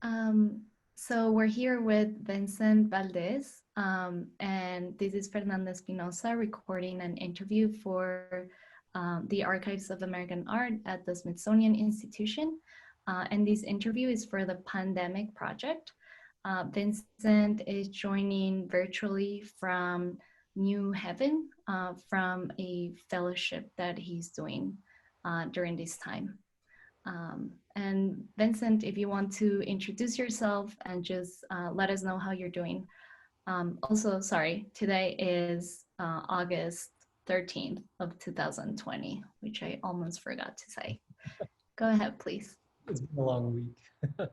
Um, so we're here with Vincent Valdez, and this is Fernanda Espinosa recording an interview for the Archives of American Art at the Smithsonian Institution. And this interview is for the Pandemic Project. Vincent is joining virtually from New Haven from a fellowship that he's doing during this time. And Vincent, if you want to introduce yourself and just let us know how you're doing. Also, sorry, today is August 13th of 2020, which I almost forgot to say. Go ahead, please. It's been a long week.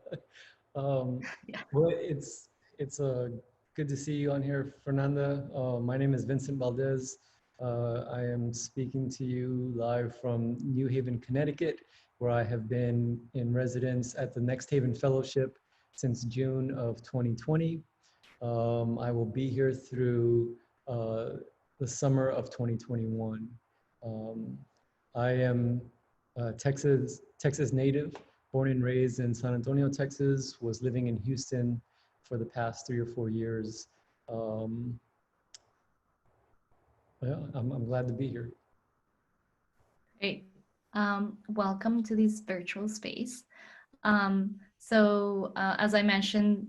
um, Yeah. well, it's good to see you on here, Fernanda. My name is Vincent Valdez. I am speaking to you live from New Haven, Connecticut, where I have been in residence at the Next Haven Fellowship since June of 2020. I will be here through uh, the summer of 2021. Um, I am Texas native, born and raised in San Antonio, Texas, was living in Houston for the past 3 or 4 years. Um, yeah, I'm glad to be here. Great. Welcome to this virtual space. So as I mentioned,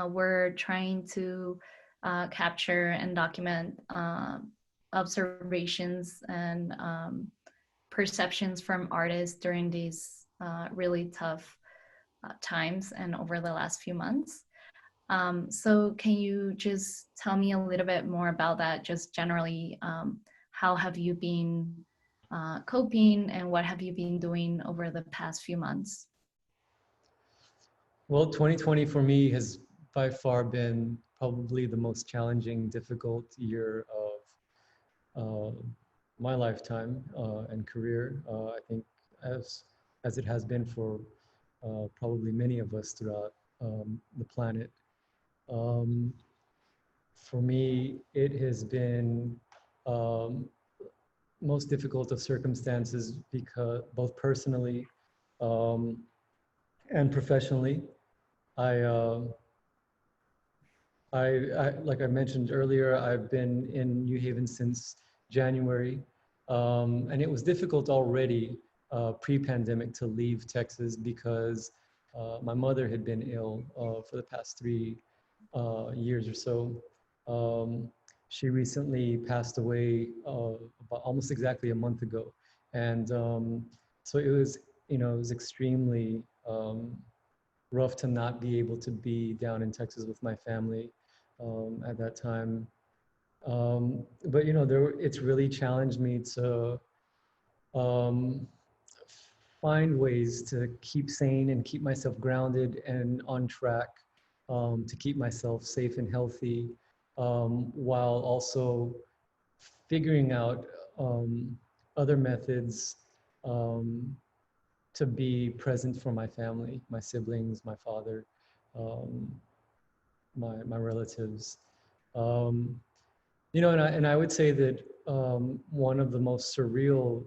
we're trying to capture and document observations and perceptions from artists during these really tough times and over the last few months. So can you just tell me a little bit more about that? Just generally, how have you been coping and what have you been doing over the past few months? Well, 2020 for me has by far been probably the most challenging, difficult year of my lifetime and career. I think as it has been for probably many of us throughout the planet. Um, for me, it has been um, most difficult of circumstances because both personally um, and professionally. I, uh, like I mentioned earlier, I've been in New Haven since January, and it was difficult already pre-pandemic to leave Texas because my mother had been ill for the past 3 years or so. Um, she recently passed away about almost exactly a month ago, and so it was, it was extremely rough to not be able to be down in Texas with my family at that time. But it's really challenged me to um, find ways to keep sane and keep myself grounded and on track, to keep myself safe and healthy, while also figuring out other methods um, to be present for my family, my siblings, my father, um, my relatives. Um, and I would say that one of the most surreal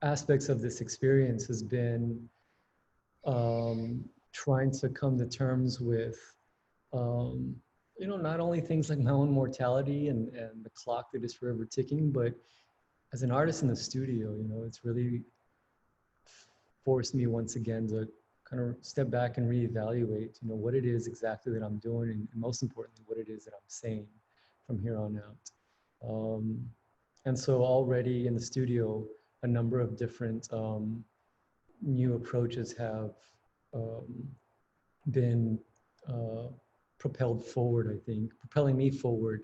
aspects of this experience has been trying to come to terms with, um, not only things like my own mortality and the clock that is forever ticking, but as an artist in the studio, it's really forced me once again to kind of step back and reevaluate, what it is exactly that I'm doing, and most importantly, what it is that I'm saying from here on out. And so already in the studio, a number of different new approaches have um, been propelled forward, I think, propelling me forward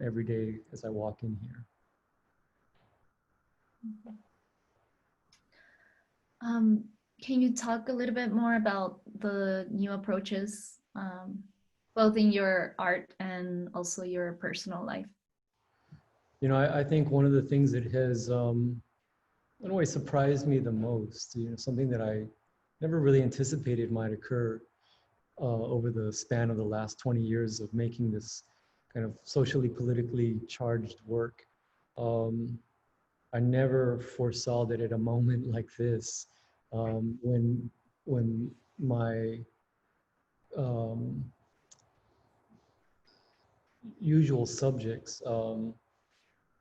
every day as I walk in here. Um, can you talk a little bit more about the new approaches, both in your art and also your personal life? I think one of the things that has in a way surprised me the most, something that I never really anticipated might occur over the span of the last 20 years of making this kind of socially, politically charged work. Um, I never foresaw that at a moment like this, when my um, usual subjects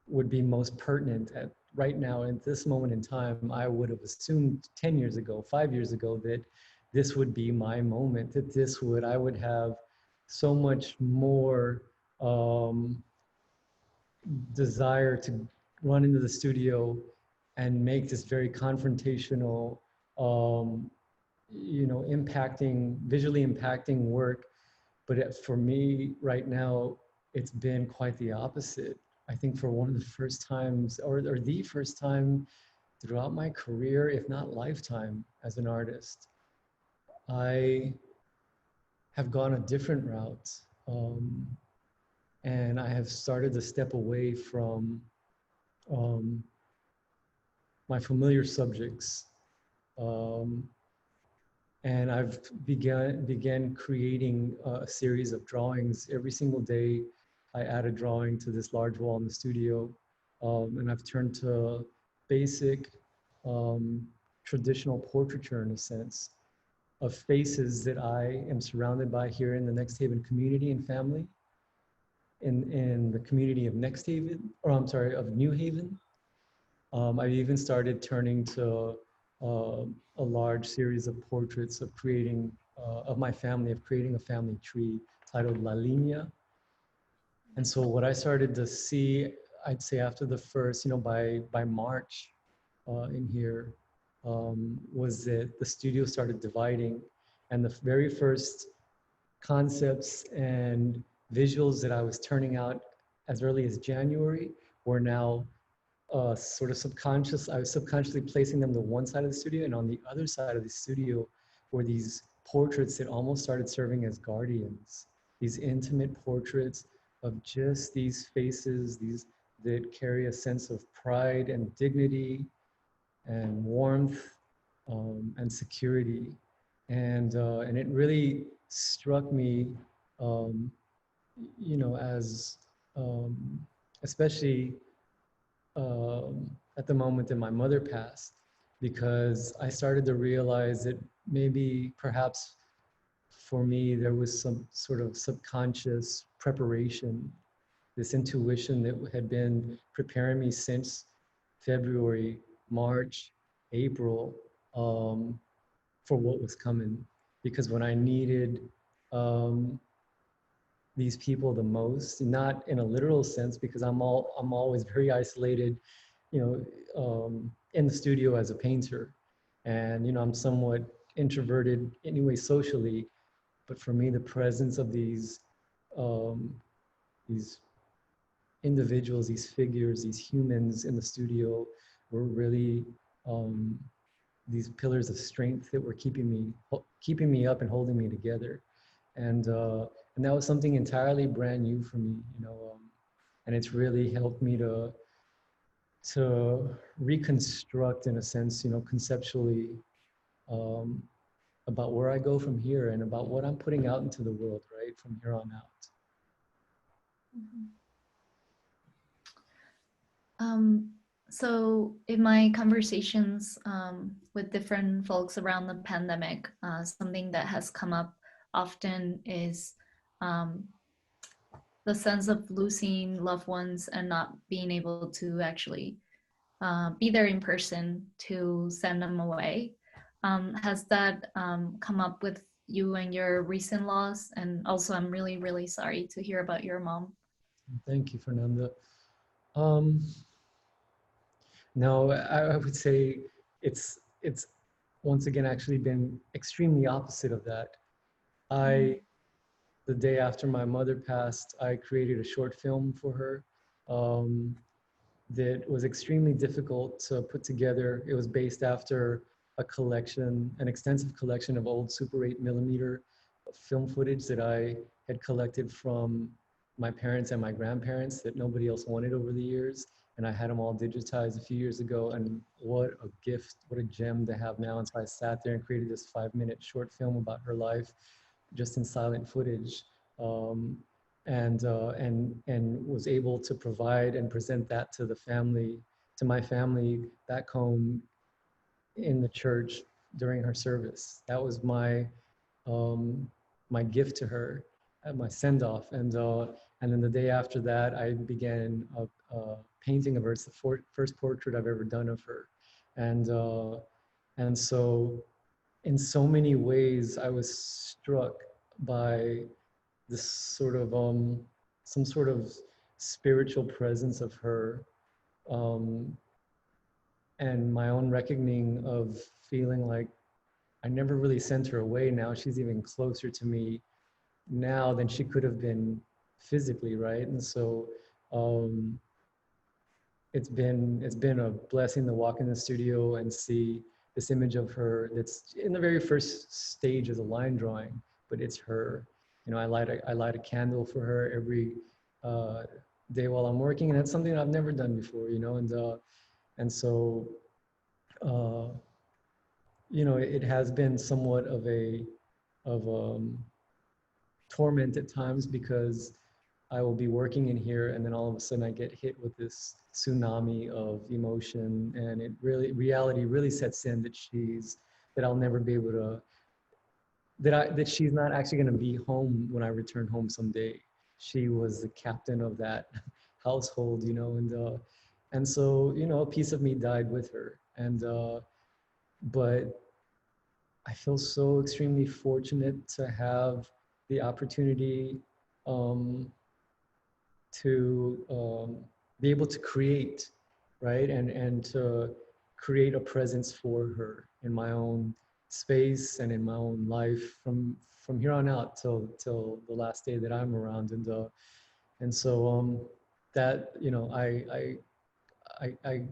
would be most pertinent at right now at this moment in time. I would have assumed 10 years ago, 5 years ago, that this would be my moment, that I would have so much more desire to run into the studio and make this very confrontational, um, visually impacting work. But for me right now, it's been quite the opposite. I think for one of the first times, or the first time throughout my career, if not lifetime as an artist, I have gone a different route. And I have started to step away from um, my familiar subjects. Um, and I've began creating a series of drawings. Every single day, I add a drawing to this large wall in the studio. And I've turned to basic, um, traditional portraiture in a sense of faces that I am surrounded by here in the Next Haven community and family, in the community of Next Haven, or I'm sorry, of New Haven. I've even started turning to a large series of portraits of creating, of my family, of creating a family tree titled La Línea. And so what I started to see, I'd say after the first, by March in here, was that the studio started dividing. And the very first concepts and visuals that I was turning out as early as January were now sort of I was subconsciously placing them to one side of the studio, and on the other side of the studio were these portraits that almost started serving as guardians, these intimate portraits of just these faces, these that carry a sense of pride and dignity and warmth and security. And it really struck me, um, as especially at the moment that my mother passed, because I started to realize that maybe perhaps for me there was some sort of subconscious preparation, this intuition that had been preparing me since February, March, April, for what was coming. Because when I needed um, these people the most, not in a literal sense, because I'm always very isolated, in the studio as a painter, and I'm somewhat introverted anyway socially. But for me, the presence of these individuals, these figures, these humans in the studio were really these pillars of strength that were keeping me up and holding me together. And that was something entirely brand new for me, and it's really helped me to reconstruct, in a sense, conceptually, um, about where I go from here and about what I'm putting out into the world, right, from here on out. Mm-hmm. So in my conversations with different folks around the pandemic, something that has come up often is um, the sense of losing loved ones and not being able to actually be there in person to send them away. Has that come up with you and your recent loss? And also, I'm really, really sorry to hear about your mom. Thank you, Fernanda. Um, no, I would say it's once again actually been extremely opposite of that. The day after my mother passed, I created a short film for her um, that was extremely difficult to put together. It was based after an extensive collection of old Super 8 millimeter film footage that I had collected from my parents and my grandparents that nobody else wanted over the years. And I had them all digitized a few years ago. And what a gift, what a gem to have now. And so I sat there and created this 5-minute short film about her life, just in silent footage. And was able to provide and present that to my family back home in the church during her service. That was um, my gift to her at my send-off. And then the day after that, I began a painting of her. It's the first portrait I've ever done of her. And, uh, and so in so many ways, I was struck by this sort of, some sort of spiritual presence of her, um, and my own reckoning of feeling like I never really sent her away. Now she's even closer to me now than she could have been physically, right? And so um, it's been a blessing to walk in the studio and see this image of her that's in the very first stage of the line drawing, but it's her. You know, I light a candle for her every uh, day while I'm working, and that's something I've never done before. You know, and so uh, you know, it has been somewhat of a of torment at times because I will be working in here and then all of a sudden I get hit with this tsunami of emotion, and reality really sets in that I'll never be able to, that she's not actually going to be home when I return home someday. She was the captain of that household, you know, and so, you know, a piece of me died with her. But I feel so extremely fortunate to have the opportunity um, to be able to create, right? And to create a presence for her in my own space and in my own life from here on out till the last day that I'm around. And so that, you know, I, I,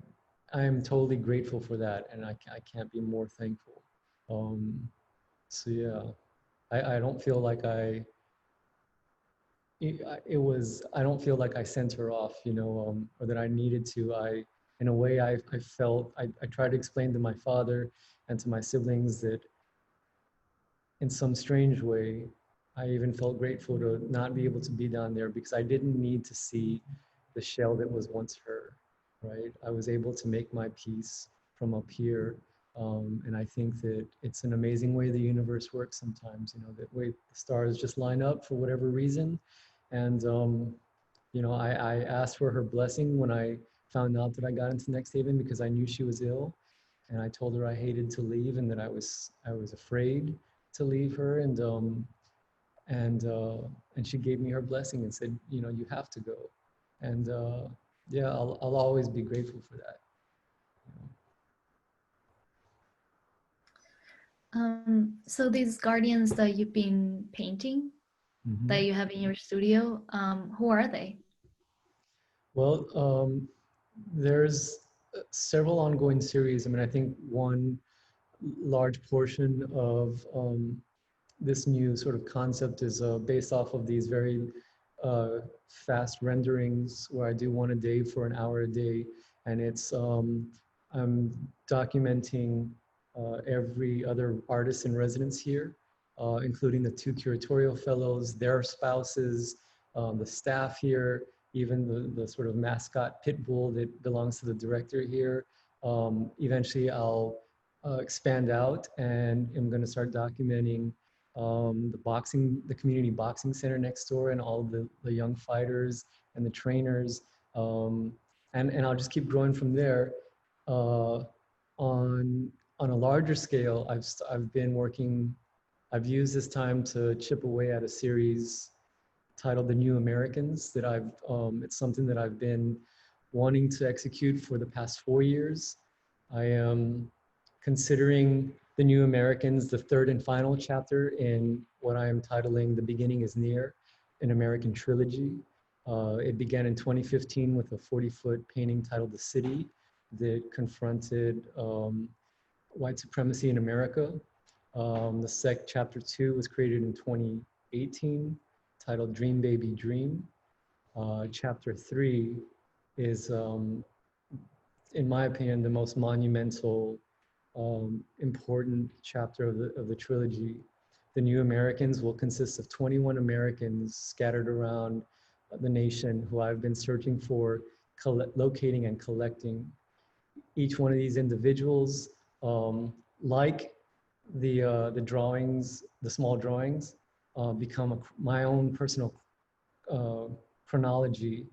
I am totally grateful for that, and I can't be more thankful. So yeah, I don't feel like I don't feel like I sent her off, you know, or that I needed to. In a way, I felt, I tried to explain to my father and to my siblings that in some strange way, I even felt grateful to not be able to be down there because I didn't need to see the shell that was once her, right? I was able to make my peace from up here. And I think that it's an amazing way the universe works sometimes, you know, that way the stars just line up for whatever reason. And, you know, I asked for her blessing when I found out that I got into Next Haven because I knew she was ill. And I told her I hated to leave and that I was afraid to leave her. And, uh, and she gave me her blessing and said, you know, you have to go. And yeah, I'll always be grateful for that. So these guardians that you've been painting, that you have in your studio, who are they? Well, there's several ongoing series. I mean, I think one large portion of this new sort of concept is based off of these very fast renderings where I do one a day for an hour a day. And it's, I'm documenting every other artist in residence here, including the 2 curatorial fellows, their spouses, the staff here, even the sort of mascot pit bull that belongs to the director here. Eventually I'll expand out and I'm going to start documenting the community boxing center next door and all the young fighters and the trainers. And I'll just keep growing from there. On a larger scale, I've been working, I've used this time to chip away at a series titled The New Americans that it's something that I've been wanting to execute for the past 4 years. I am considering The New Americans the third and final chapter in what I am titling The Beginning is Near, an American trilogy. It began in 2015 with a 40-foot painting titled The City that confronted white supremacy in America. Chapter 2 was created in 2018, titled Dream Baby Dream. Chapter 3 is, in my opinion, the most monumental, important chapter of the trilogy. The New Americans will consist of 21 Americans scattered around the nation who I've been searching for, locating and collecting. Each one of these individuals, like the drawings, the small drawings, become my own personal chronology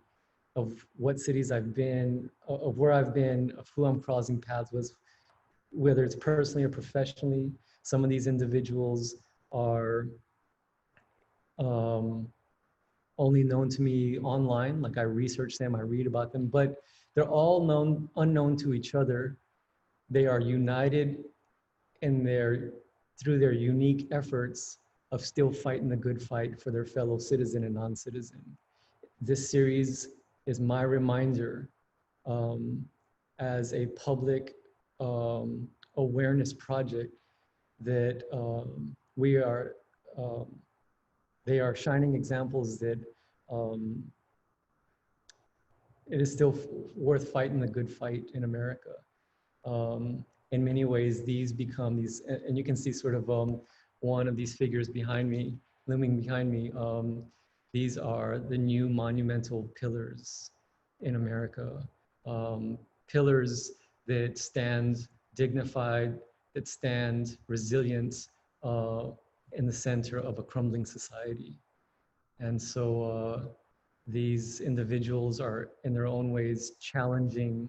of what cities I've been, of where I've been, of who I'm crossing paths with, whether it's personally or professionally. Some of these individuals are only known to me online, like I research them, I read about them, but they're all unknown to each other. They are united in through their unique efforts of still fighting the good fight for their fellow citizen and non-citizen. This series is my reminder as a public awareness project that we are, they are shining examples that it is still worth fighting the good fight in America. In many ways, these become these, and you can see sort of one of these figures behind me, looming behind me. These are the new monumental pillars in America. Pillars that stand dignified, that stand resilient in the center of a crumbling society. And so these individuals are in their own ways challenging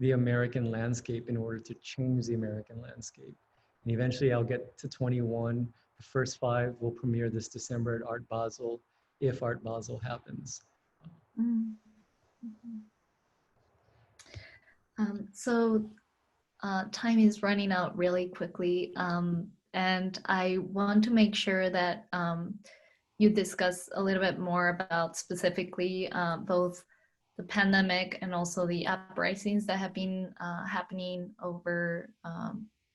the American landscape in order to change the American landscape. And eventually I'll get to 21. The first 5 will premiere this December at Art Basel, if Art Basel happens. So time is running out really quickly. And I want to make sure that you discuss a little bit more about specifically both the pandemic and also the uprisings that have been happening over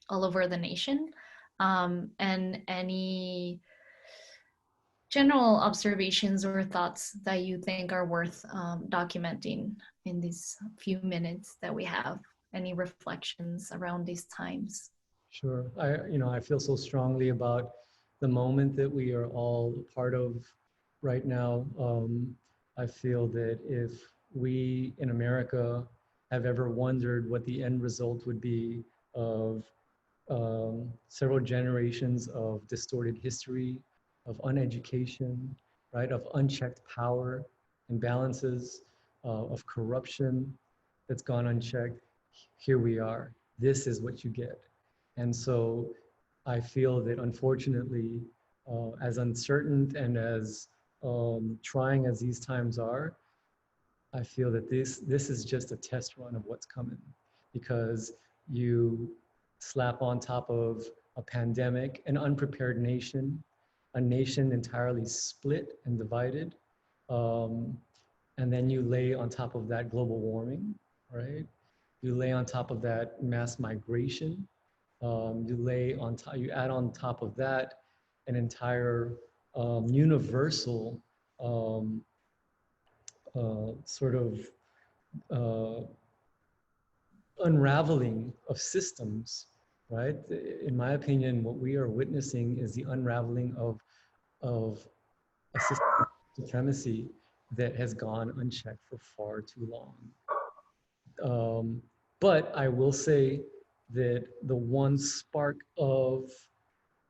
all over the nation, and any general observations or thoughts that you think are worth documenting in these few minutes that we have. Any reflections around these times? Sure. I feel so strongly about the moment that we are all part of right now. I feel that if we in America have ever wondered what the end result would be of several generations of distorted history, of uneducation, right, of unchecked power imbalances, of corruption that's gone unchecked, here we are. This is what you get. And so I feel that unfortunately, as uncertain and as trying as these times are, I feel that this is just a test run of what's coming, because you slap on top of a pandemic, an unprepared nation, a nation entirely split and divided, and then you lay on top of that global warming, right? You lay on top of that mass migration. You add on top of that an entire universal sort of unraveling of systems, right? In my opinion, what we are witnessing is the unraveling of a system of supremacy that has gone unchecked for far too long. But I will say that the one spark of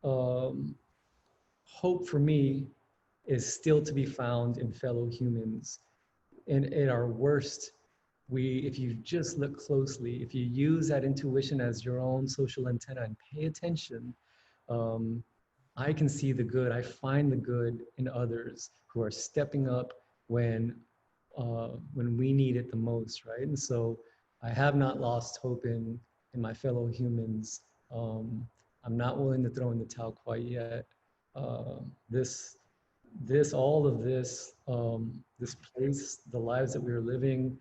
hope for me is still to be found in fellow humans. And at our worst, if you just look closely, if you use that intuition as your own social antenna and pay attention, I can see the good. I find the good in others who are stepping up when we need it the most, right? And so I have not lost hope in my fellow humans. I'm not willing to throw in the towel quite yet. All of this, this place, the lives that we are living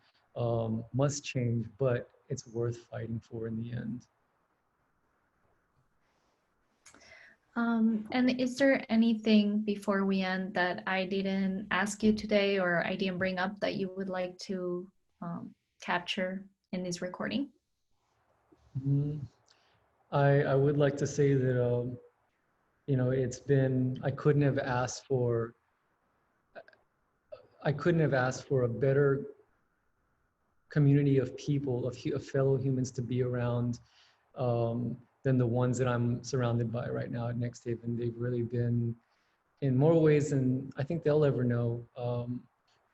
must change, but it's worth fighting for in the end. And is there anything before we end that I didn't ask you today or I didn't bring up that you would like to capture in this recording? I would like to say that, I couldn't have asked for a better community of people, of fellow humans to be around. than the ones that I'm surrounded by right now at Next Haven. They've really been, in more ways than I think they'll ever know,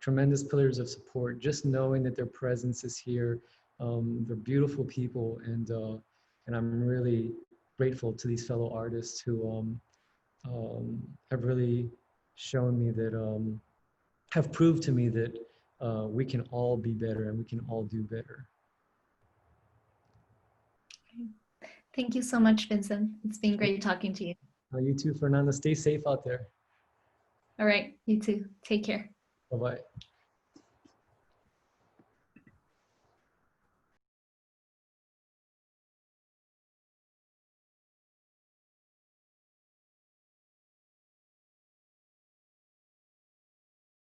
tremendous pillars of support. Just knowing that their presence is here, they're beautiful people, and I'm really grateful to these fellow artists who have really shown me that, have proved to me that we can all be better and we can all do better. Thank you so much, Vincent. It's been great talking to you. You too, Fernanda. Stay safe out there. All right, you too. Take care. Bye-bye.